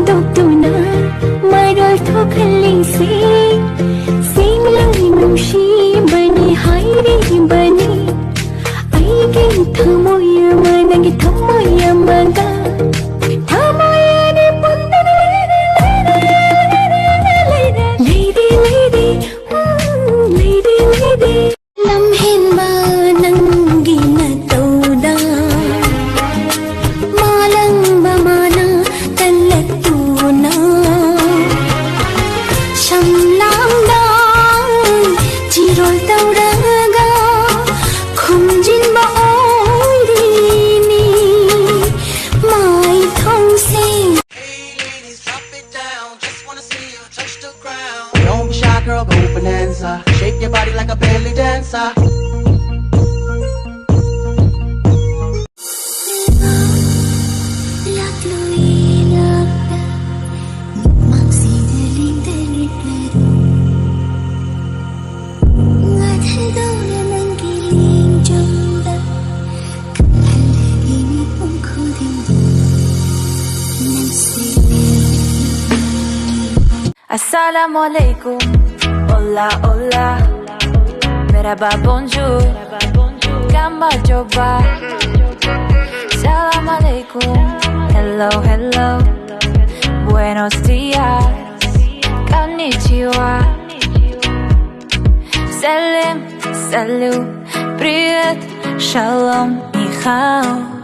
Tugtuna Marol to kalisi Singlang nushi bani hairi bani Aigi thamoya managi thamoya maga Thamoya ni pundana Lady lady lady lady Lamhin ba nangi na tawda Malang ba mana talatuna Shamlam da Jirol tawraga Khumjin ba oirini Mai thong sing Hey ladies, drop it down. Just wanna see you touch the ground. Don't be shy, girl, go bonanza. Shake your body like a belly dancer. Assalamualaikum, hola hola, merhaba bonjour, gambar coba. Salam alaikum, hello hello, buenos dias, konnichiwa. Salam, salut, привет, shalom, ni hao.